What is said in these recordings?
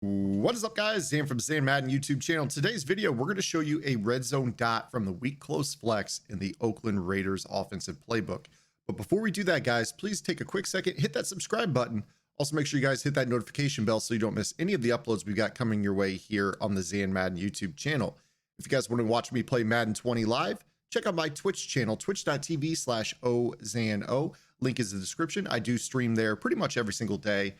What is up, guys? Zan from Zan Madden YouTube channel. Today's video, we're going to show you a red zone dot from the weak close flex in the Oakland Raiders offensive playbook. But before we do that, guys, please take a quick second, hit that subscribe button. Also, make sure you guys hit that notification bell so you don't miss any of the uploads we've got coming your way here on the Zan Madden YouTube channel. If you guys want to watch me play Madden 20 live, check out my Twitch channel, twitch.tv/OZANO. Link is in the description. I do stream there pretty much every single day.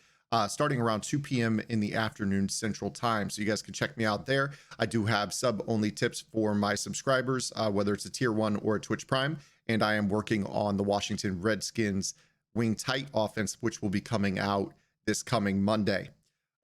Starting around 2 p.m. in the afternoon Central Time. So you guys can check me out there. I do have sub-only tips for my subscribers, whether it's a tier 1 or a Twitch Prime. And I am working on the Washington Redskins wing tight offense, which will be coming out this coming Monday.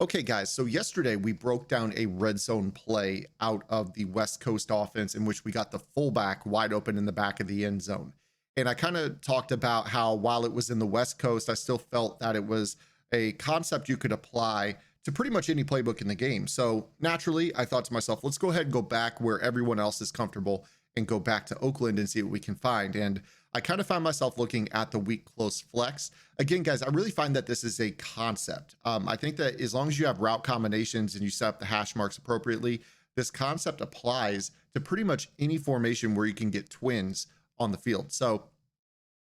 Okay, guys, so yesterday we broke down a red zone play out of the West Coast offense in which we got the fullback wide open in the back of the end zone. And I kind of talked about how while it was in the West Coast, I still felt that it was a concept you could apply to pretty much any playbook in the game. So naturally, I thought to myself, let's go ahead and go back where everyone else is comfortable and go back to Oakland and see what we can find. And I kind of found myself looking at the weak close flex. Again, guys, I really find that this is a concept. I think that as long as you have route combinations and you set up the hash marks appropriately, this concept applies to pretty much any formation where you can get twins on the field. So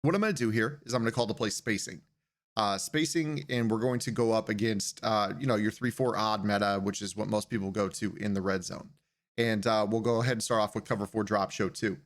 what I'm going to do here is I'm going to call the play spacing. And we're going to go up against, your 3-4 odd meta, which is what most people go to in the red zone. And we'll go ahead and start off with cover 4 drop show 2.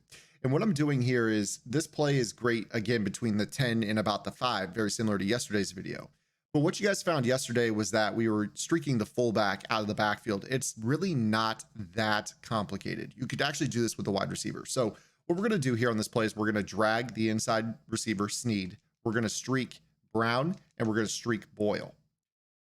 And what I'm doing here is this play is great, again, between the 10 and about the 5, very similar to yesterday's video. But what you guys found yesterday was that we were streaking the fullback out of the backfield. It's really not that complicated. You could actually do this with the wide receiver. So what we're going to do here on this play is we're going to drag the inside receiver Snead. We're going to streak Brown, and we're going to streak Boyle.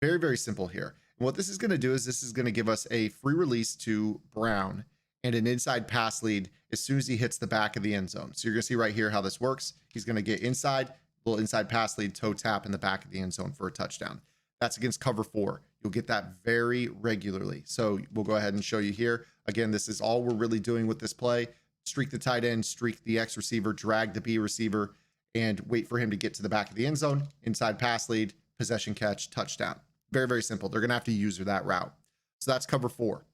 Very, very simple here. And what this is going to do is this is going to give us a free release to Brown and an inside pass lead as soon as he hits the back of the end zone. So you're going to see right here how this works. He's going to get inside, little inside pass lead, toe tap in the back of the end zone for a touchdown. That's against cover 4. You'll get that very regularly. So we'll go ahead and show you here. Again, this is all we're really doing with this play. Streak the tight end, streak the X receiver, drag the B receiver, and wait for him to get to the back of the end zone, inside pass lead, possession catch, touchdown. Very, very simple. They're going to have to use that route. So that's cover 4.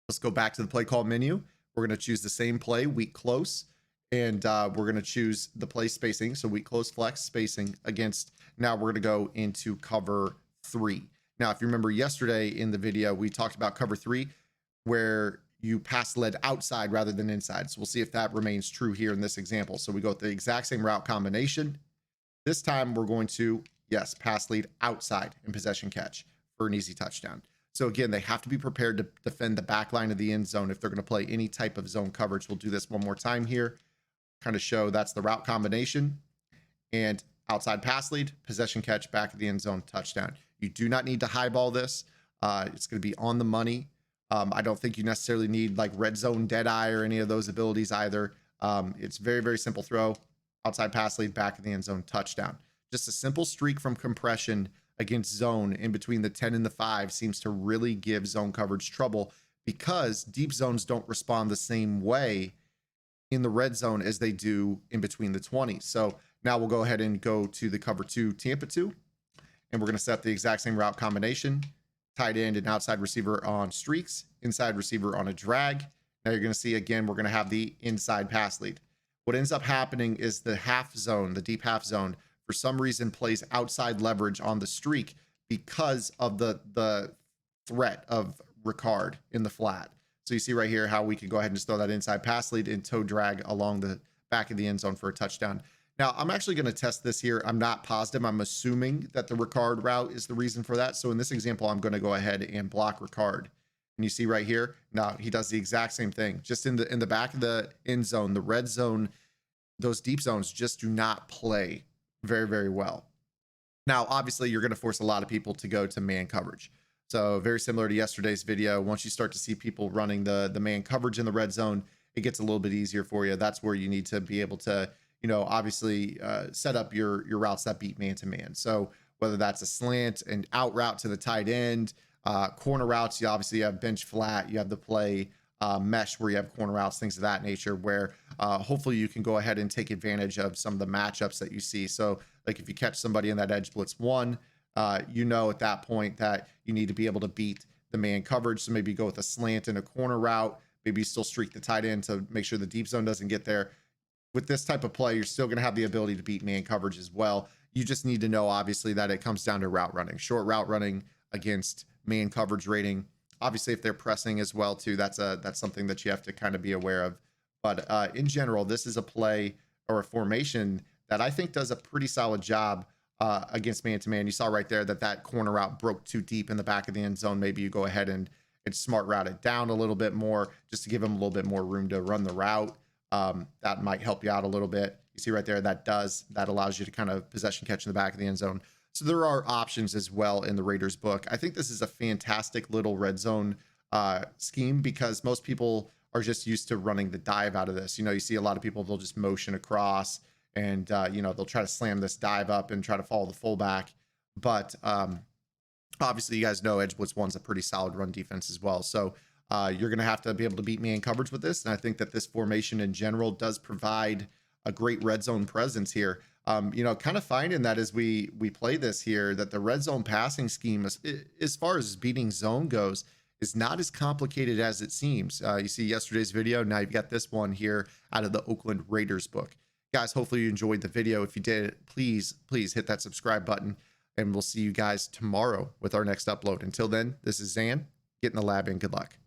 Let's go back to the play call menu. We're going to choose the same play, weak close, and we're going to choose the play spacing. So weak close flex spacing against, now we're going to go into cover 3. Now, if you remember yesterday in the video, we talked about cover 3, where you pass lead outside rather than inside. So we'll see if that remains true here in this example. So we go with the exact same route combination. This time we're going to, yes, pass lead outside and possession catch for an easy touchdown. So again, they have to be prepared to defend the back line of the end zone if they're going to play any type of zone coverage. We'll do this one more time here. Kind of show that's the route combination and outside pass lead, possession catch, back of the end zone, touchdown. You do not need to highball this. It's going to be on the money. I don't think you necessarily need like red zone dead eye or any of those abilities either. It's very, very simple throw, outside pass lead, back of the end zone, touchdown. Just a simple streak from compression against zone in between the 10 and the 5 seems to really give zone coverage trouble because deep zones don't respond the same way in the red zone as they do in between the 20s. So now we'll go ahead and go to the cover 2 Tampa 2, and we're going to set the exact same route combination. Tight end and outside receiver on streaks, inside receiver on a drag. Now you're going to see, again, we're going to have the inside pass lead. What ends up happening is the half zone, the deep half zone, for some reason plays outside leverage on the streak because of the threat of Ricard in the flat. So you see right here how we can go ahead and just throw that inside pass lead and toe drag along the back of the end zone for a touchdown. Now, I'm actually going to test this here. I'm not positive. I'm assuming that the Ricard route is the reason for that. So in this example, I'm going to go ahead and block Ricard. And you see right here, now he does the exact same thing. Just in the back of the end zone, the red zone, those deep zones just do not play very, very well. Now, obviously, you're going to force a lot of people to go to man coverage. So very similar to yesterday's video, once you start to see people running the man coverage in the red zone, it gets a little bit easier for you. That's where you need to be able to obviously set up your routes that beat man-to-man. So whether that's a slant and out route to the tight end, corner routes, you obviously have bench flat, you have the play mesh where you have corner routes, things of that nature, where hopefully you can go ahead and take advantage of some of the matchups that you see. So like if you catch somebody in that edge blitz 1, you know at that point that you need to be able to beat the man coverage. So maybe go with a slant and a corner route. Maybe you still streak the tight end to make sure the deep zone doesn't get there. With this type of play, you're still going to have the ability to beat man coverage as well. You just need to know, obviously, that it comes down to route running, short route running against man coverage rating. Obviously, if they're pressing as well, too, that's something that you have to kind of be aware of. But in general, this is a play or a formation that I think does a pretty solid job against man-to-man. You saw right there that that corner route broke too deep in the back of the end zone. Maybe you go ahead and smart route it down a little bit more just to give him a little bit more room to run the route. That might help you out a little bit. You see right there, that allows you to kind of possession catch in the back of the end zone. So there are options as well in the Raiders book. I think this is a fantastic little red zone scheme because most people are just used to running the dive out of this. You see a lot of people, they'll just motion across and, they'll try to slam this dive up and try to follow the fullback. But obviously, you guys know Edge Blitz 1's a pretty solid run defense as well. So you're going to have to be able to beat man coverage with this. And I think that this formation in general does provide a great red zone presence here. Kind of finding that as we play this here, that the red zone passing scheme, as far as beating zone goes, is not as complicated as it seems. You see yesterday's video. Now you've got this one here out of the Oakland Raiders book. Guys, hopefully you enjoyed the video. If you did, please hit that subscribe button. And we'll see you guys tomorrow with our next upload. Until then, this is Zan. Get in the lab and good luck.